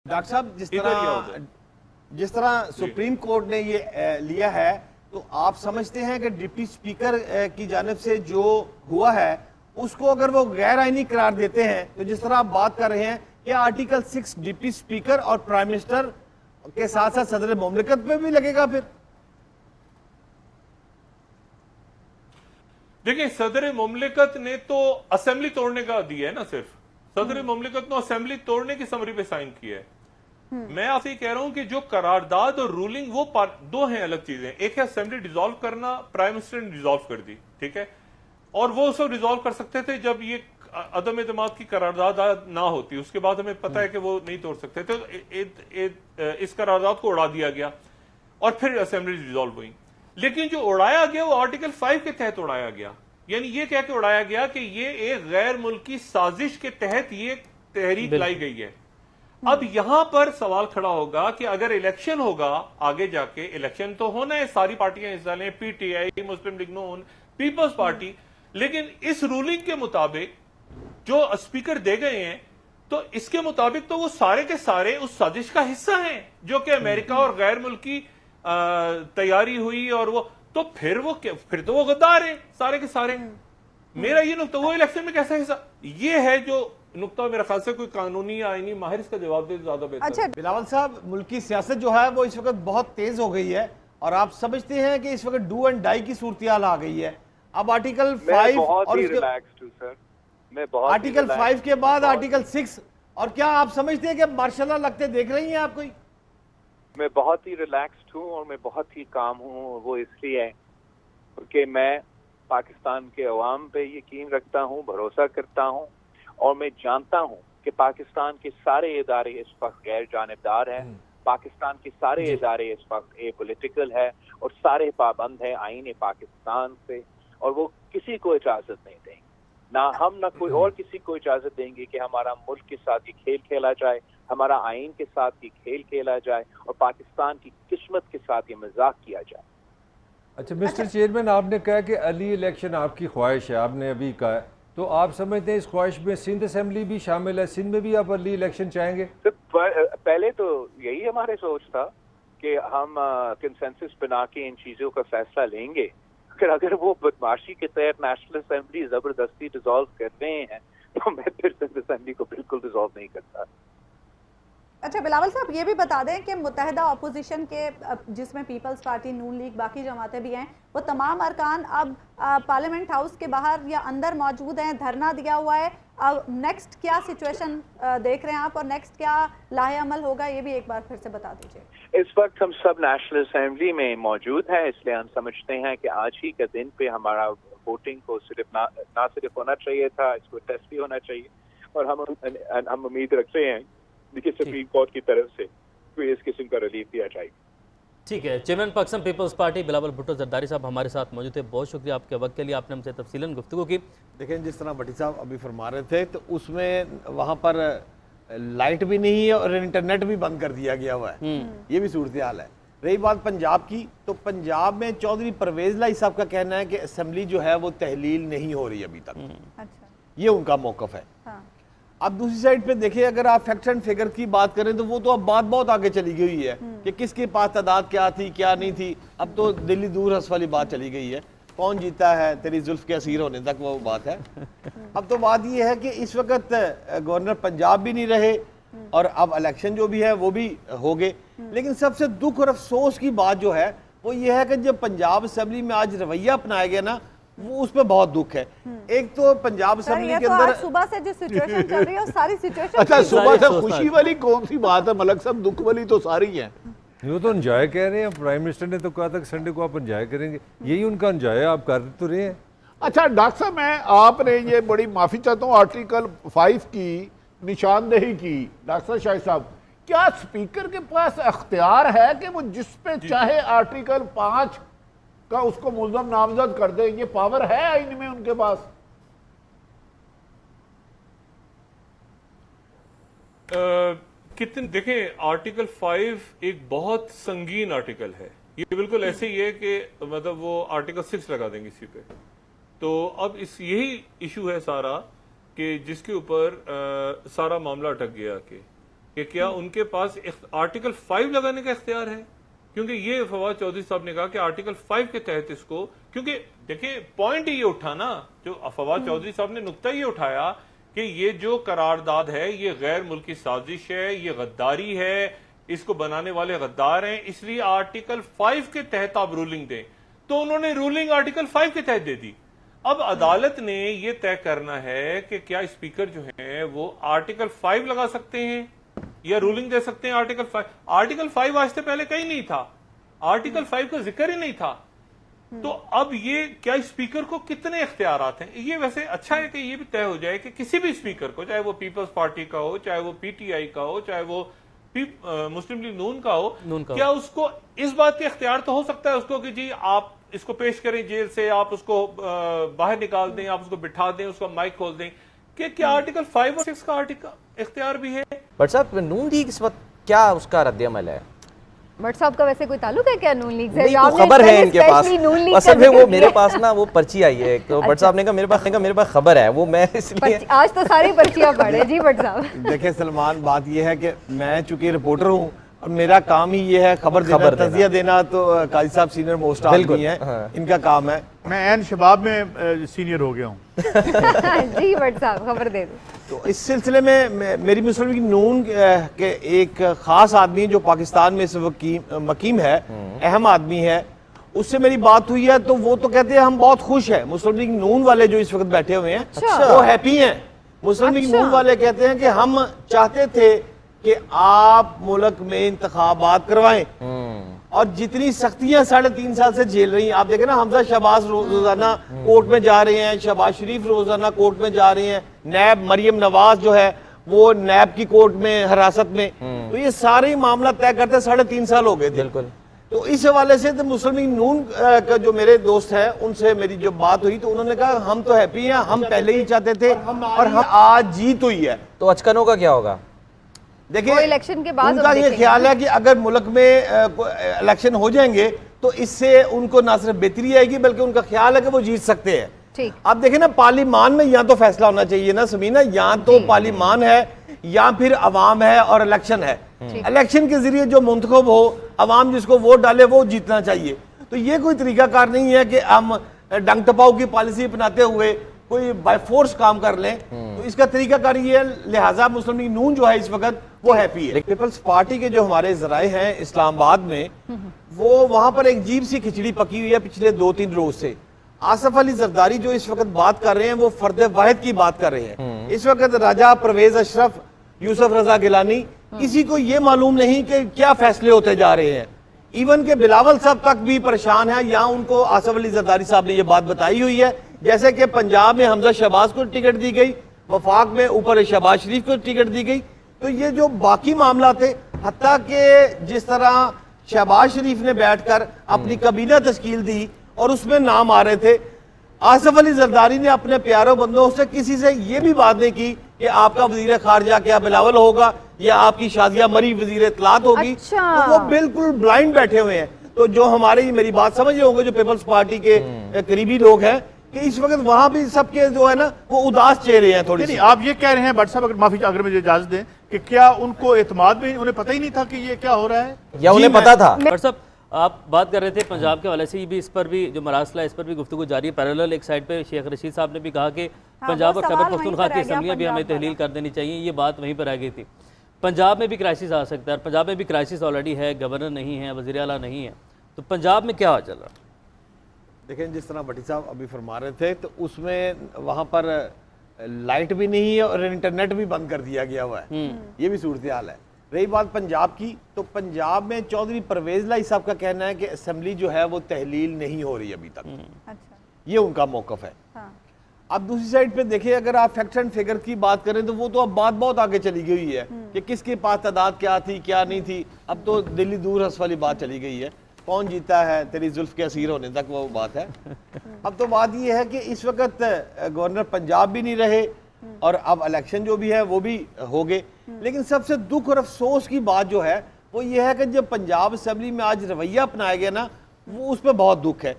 Doctor साहब जिस तरह सुप्रीम कोर्ट ने ये लिया है, तो आप समझते हैं कि डिप्टी स्पीकर की जानिब से जो हुआ है उसको अगर वो गैर आईनी करार देते हैं, तो जिस तरह आप बात कर रहे हैं कि आर्टिकल 6 डिप्टी स्पीकर और प्राइम मिनिस्टर के साथ साथ सदर मुमलिकत पे भी लगेगा? फिर देखिए, सदर मुमलिकत ने तो असेंबली तोड़ने का दिया है ना, सिर्फ सदर मुमलिकत ने असेंबली तोड़ने की समरी पे साइन किया है। मैं आपसे कह रहा हूं कि जो करारदाद और रूलिंग वो दो हैं अलग चीजें। एक है असेंबली डिसॉल्व करना, प्राइम मिनिस्टर ने डिसॉल्व कर दी, ठीक है, और वो उसको डिसॉल्व कर सकते थे जब ये अदम एतमाद की करारदाद ना होती। उसके बाद हमें पता है कि वो नहीं तोड़ सकते थे, तो इस करारदाद को उड़ा दिया गया और फिर असेंबली डिसॉल्व हुई। लेकिन जो उड़ाया गया वो आर्टिकल 5 के तहत उड़ाया गया, यानी ये कह के उड़ाया गया कि ये एक गैर मुल्की साजिश के तहत ये तहरीक लाई गई है। अब यहां पर सवाल खड़ा होगा कि अगर इलेक्शन होगा आगे जाके, इलेक्शन तो होना है, सारी पार्टियां हिस्सा लें, पीटीआई, मुस्लिम लीग नून, पीपल्स पार्टी, लेकिन इस रूलिंग के मुताबिक जो स्पीकर दे गए हैं, तो इसके मुताबिक तो वो सारे के सारे उस साजिश का हिस्सा हैं जो कि अमेरिका और गैर मुल्की तैयारी हुई, और वो तो फिर तो वो गद्दार है सारे के सारे। मेरा ये नुकता, वो इलेक्शन में कैसा हिस्सा, ये है जो नुकता मेरा ख्याल से कोई कानूनी आईनी माहिर इसका जवाब दे ज्यादा बेहतर। अच्छा बिलावल साहब, मुल्की सियासत जो है वो इस वक्त बहुत तेज हो गई है और आप समझते हैं कि इस वक्त डू एंड डाई की सूरत-ए-हाल आ गई है। अब आर्टिकल 5 और आर्टिकल 5 के बाद आर्टिकल 6, और क्या आप समझते हैं कि मार्शल लगते देख रही हैं आप कोई? मैं बहुत ही रिलैक्स्ड हूँ और मैं बहुत ही काम हूँ। वो इसलिए है क्योंकि मैं पाकिस्तान के अवाम पे यकीन रखता हूँ, भरोसा करता हूँ, और मैं जानता हूँ कि पाकिस्तान के सारे इदारे इस वक्त गैर जानिबदार हैं। पाकिस्तान के सारे इदारे इस वक्त पॉलिटिकल है और सारे पाबंद है आईन पाकिस्तान से, और वो किसी को इजाजत नहीं देंगे, ना हम ना कोई और किसी को इजाजत देंगे कि हमारा मुल्क के साथ ये खेल खेला जाए, हमारा आईन के साथ ये खेल खेला जाए, और पाकिस्तान की किस्मत के साथ ये मजाक किया जाए। अच्छा मिस्टर चेयरमैन, आपने कहा कि अली इलेक्शन आपकी ख्वाहिश है, आपने अभी कहा, तो आप समझते हैं इस ख्वाहिश में सिंध असेंबली भी शामिल है? सिंध में भी आप अली इलेक्शन चाहेंगे? तो पहले तो यही हमारे सोच था कि हम कंसेंसस बना के इन चीजों का फैसला लेंगे। अगर वो बदमाशी के तहत नेशनल असेंबली जबरदस्ती डिसॉल्व कर रहे हैं, तो मैं फिर सिंध असेंबली को बिल्कुल डिसॉल्व नहीं करता। अच्छा बिलावल साहब, ये भी बता दें कि मुत्तहिदा अपोजिशन के, जिसमें पीपल्स पार्टी, नून लीग, बाकी जमातें भी हैं, वो तमाम अरकान अब पार्लियामेंट हाउस के बाहर या अंदर मौजूद हैं, धरना दिया हुआ है। अब नेक्स्ट क्या सिचुएशन देख रहे हैं आप, और नेक्स्ट क्या लाहे अमल होगा, ये भी एक बार फिर से बता दीजिए। इस वक्त हम सब नेशनल असेंबली में मौजूद हैं, इसलिए हम समझते हैं कि आज ही के दिन पे हमारा वोटिंग को सिर्फ ना सिर्फ होना चाहिए था, इसको टेस्ट भी होना चाहिए, और हम उम्मीद रखते हैं कि सुप्रीम कोर्ट की तरफ से कोई इस किस्म का रिलीफ दिया जाए। ठीक है, chairman Pakistan Peoples Party Bilawal Bhutto Zardari साहब हमारे साथ मौजूद थे। बहुत शुक्रिया आपके वक्त के लिए, आपने हमसे तफसीलन गुफ्तगू की। देखें, जिस तरह भट्टी साहब अभी फरमा रहे थे, तो उसमें वहाँ पर लाइट भी नहीं है और इंटरनेट भी बंद कर दिया गया हुआ है, ये भी सूरत हाल है। रही बात पंजाब की, तो पंजाब में चौधरी परवेज लाई साहब का कहना है कि असेंबली जो है वो तहलील नहीं हो रही अभी तक। अच्छा, ये उनका मौकफ है। हाँ। अब दूसरी साइड पे देखिए, अगर आप फैक्ट एंड फिगर की बात करें तो वो तो अब बात बहुत आगे चली गई है कि किसके पास तादाद क्या थी क्या नहीं थी। अब तो दिल्ली दूर हंस वाली बात चली गई है, कौन जीता है तेरी जुल्फ के असीर होने तक वो बात है। अब तो बात ये है कि इस वक्त गवर्नर पंजाब भी नहीं रहे और अब इलेक्शन जो भी है वो भी हो गए। लेकिन सबसे दुख और अफसोस की बात जो है वो ये है कि जब पंजाब असेंबली में आज रवैया अपनाया गया ना, वो उस पर बहुत दुख है। एक तो पंजाब असेंबली के अंदर सुबह से जो सिचुएशन चल रही है, सारी सिचुएशन अच्छा, सुबह से खुशी वाली कौन सी बात है मलक साहब? दुख वाली तो सारी है। वो तो एंजॉय कह रहे हैं, प्राइम मिनिस्टर ने तो कहा था कि संडे को आप एंजॉय करेंगे, यही उनका एंजॉय है, आप कर तो रहे हैं। अच्छा डॉक्टर साहब, मैं आपने ये बड़ी माफी चाहता हूँ आर्टिकल 5 की निशानदेही की। डॉक्टर शाहिद साहब, क्या स्पीकर के पास अख्तियार है कि वो जिस पे चाहे आर्टिकल 5 का उसको मुल्ज़म नामजद कर दे? ये पावर है आईन में उनके पास? कितने देखें, आर्टिकल 5 एक बहुत संगीन आर्टिकल है। ये बिल्कुल ऐसे ही है कि मतलब वो आर्टिकल 6 लगा देंगे इसी पे। तो अब यही इशू है सारा कि जिसके ऊपर सारा मामला अटक गया कि कि क्या उनके पास आर्टिकल 5 लगाने का इख्तियार है, क्योंकि ये फवाद चौधरी साहब ने कहा कि आर्टिकल 5 के तहत इसको, क्योंकि देखिए पॉइंट ये उठा ना, जो फवाद चौधरी साहब ने नुक्ता ये उठाया कि ये जो करारदाद है ये गैर मुल्की साजिश है, ये गद्दारी है, इसको बनाने वाले गद्दार हैं, इसलिए आर्टिकल 5 के तहत आप रूलिंग दें। तो उन्होंने रूलिंग आर्टिकल 5 के तहत दे दी। अब अदालत ने ये तय करना है कि क्या स्पीकर जो है वो आर्टिकल 5 लगा सकते हैं या रूलिंग दे सकते हैं आर्टिकल 5। आर्टिकल 5 आज से पहले कहीं नहीं था, आर्टिकल 5 का जिक्र ही नहीं था। तो अब ये क्या स्पीकर को कितने इख्तियारात हैं, ये वैसे अच्छा है कि ये भी तय हो जाए कि किसी भी स्पीकर को, चाहे वो पीपल्स पार्टी का हो, चाहे वो पीटीआई का हो, चाहे वो मुस्लिम लीग नून का हो, क्या उसको इस बात का इख्तियार तो हो सकता है उसको कि जी आप इसको पेश करें जेल से, आप उसको बाहर निकाल दें, आप उसको बिठा दें, उसका माइक खोल दें, कि क्या आर्टिकल 5 और 6 का आर्टिकल इख्तियार भी है। बट साहब नून लीग इस वक्त क्या उसका रद्द-ए-अमल है? बट साहब का वैसे कोई ताल्लुक है क्या नून लीग से? नहीं, तो खबर है इनके पास, असल में वो मेरे पास ना वो पर्ची आई है, तो बट साहब ने कहा मेरे पास खबर है, वो मैं इसलिए आज तो सारी पर्चियां पढ़े जी बट साहब। देखिए सलमान, बात ये है कि मैं चूंकि रिपोर्टर हूँ और मेरा काम ही ये है खबर देना, तजिया देना, तो काजी साहब सीनियर मोस्ट आदमी हैं, इनका काम है। मैं ऐन शबाब में सीनियर हो गया हूँ। जी बट साहब खबर दे दो। तो इस सिलसिले में मेरी मुस्लिम लीग नून के एक खास आदमी जो पाकिस्तान में इस वक्त मकीम है, अहम आदमी है, उससे मेरी बात हुई है। तो वो तो कहते हैं हम बहुत खुश हैं, मुस्लिम लीग नून वाले जो इस वक्त बैठे हुए हैं वो हैप्पी हैं। मुस्लिम लीग नून वाले कहते हैं कि हम चाहते थे कि आप मुल्क में इंतखाबात करवाएं, और जितनी सख्तियां 3.5 साल से झेल रही हैं, आप देखें ना, हमजा शहबाज रोजाना कोर्ट में जा रहे हैं, शहबाज शरीफ रोजाना कोर्ट में जा रहे हैं, नैब मरियम नवाज जो है वो नैब की कोर्ट में हिरासत में, तो ये सारे मामला तय करते 3.5 साल हो गए थे। बिल्कुल। तो इस हवाले से तो मुस्लिम लीग नून का जो मेरे दोस्त है उनसे मेरी जो बात हुई, तो उन्होंने कहा हम तो हैप्पी हैं, हम पहले ही चाहते थे और हम आज जीत हुई है। तो अचकनों का क्या होगा? देखिए इलेक्शन के बाद उनका ये ख्याल है कि अगर मुल्क में इलेक्शन हो जाएंगे तो इससे उनको ना सिर्फ बेहतरी आएगी बल्कि उनका ख्याल है कि वो जीत सकते हैं। ठीक। आप देखें ना, पार्लिमान में या तो फैसला होना चाहिए ना समीना, या तो पार्लिमान है या फिर अवाम है और इलेक्शन है। इलेक्शन के जरिए जो मुंतखब हो, अवाम जिसको वोट डाले वो जीतना चाहिए। तो ये कोई तरीकाकार नहीं है कि हम डंग टपाओ की पॉलिसी अपनाते हुए कोई बाय फोर्स काम कर लें। तो इसका तरीकाकार ये है, लिहाजा मुस्लिम लीग नून जो है इस वक्त वो हैप्पी है। पीपल्स पार्टी के जो हमारे जराए हैं इस्लामाबाद में, वो वहां पर एक अजीब सी खिचड़ी पकी हुई है पिछले 2-3 रोज से। आसिफ अली जरदारी जो इस वक्त बात कर रहे हैं वो फर्द वाहिद की बात कर रहे हैं। इस वक्त राजा परवेज अशरफ, यूसुफ रजा गिलानी, किसी को ये मालूम नहीं कि क्या फैसले होते जा रहे हैं। इवन के बिलावल साहब तक भी परेशान है, यहाँ उनको आसिफ अली जरदारी साहब ने ये बात बताई हुई है। जैसे कि पंजाब में हमजा शहबाज को टिकट दी गई, वफाक में ऊपर शहबाज शरीफ को टिकट दी गई, तो ये जो बाकी मामला थे, हत्ता कि जिस तरह शहबाज शरीफ ने बैठकर अपनी कबीना तश्कील दी और उसमें नाम आ रहे थे, आसिफ अली जरदारी ने अपने प्यारों बंदों से किसी से ये भी बात नहीं की कि आपका वजीर खारजा क्या बिलावल होगा या आपकी शादिया मरी वजीर इत्तलात होगी। तो वो बिल्कुल ब्लाइंड बैठे हुए हैं। तो जो हमारे, मेरी बात समझ रहे होंगे जो पीपल्स पार्टी के करीबी लोग हैं, कि इस वक्त वहां भी सबके जो है ना वो उदास चेहरे हैं थोड़ी सी। आप ये कह रहे हैं बट साहब, अगर माफी अगर मुझे इजाजत दें, कि क्या उनको एतमाद में उन्हें पता ही नहीं था कि ये क्या हो रहा है, या उन्हें पता था? बट साहब आप बात कर रहे थे पंजाब के हवाले से भी, इस पर भी जो मरासला है इस पर भी गुफ्तगू जारी है। पैरेलल एक साइड पे शेख रशीद साहब ने भी कहा कि पंजाब और खैबर पख्तूनख्वा की असम्बलियां भी हमें तहलील कर देनी चाहिए, ये बात वहीं पर आ गई थी। पंजाब में भी क्राइसिस आ सकता है, पंजाब में भी क्राइसिस ऑलरेडी है, गवर्नर नहीं है, वज़ीर आला नहीं है, तो पंजाब में क्या चल रहा है? देखें, जिस तरह भट्टी साहब अभी फरमा रहे थे, तो उसमें वहां पर लाइट भी नहीं है और इंटरनेट भी बंद कर दिया गया हुआ है, ये भी सूरत हाल है। रही बात पंजाब की, तो पंजाब में चौधरी परवेज लाई साहब का कहना है कि असेंबली जो है वो तहलील नहीं हो रही अभी तक। अच्छा। ये उनका मौकफ है। हाँ। अब दूसरी साइड पे देखिए, अगर आप फैक्ट एंड फिगर की बात करें तो वो तो अब बात बहुत आगे चली गई है कि किसके पास तादाद क्या थी क्या नहीं थी। अब तो दिल्ली दूर हंस वाली बात चली गई है, कौन जीता है तेरी जुल्फ के असीर होने तक वो बात है। अब तो बात ये है कि इस वक्त गवर्नर पंजाब भी नहीं रहे और अब इलेक्शन जो भी है वो भी हो गए। लेकिन सबसे दुख और अफसोस की बात जो है वो ये है कि जब पंजाब असेंबली में आज रवैया अपनाया गया ना, वो उस पर बहुत दुख है।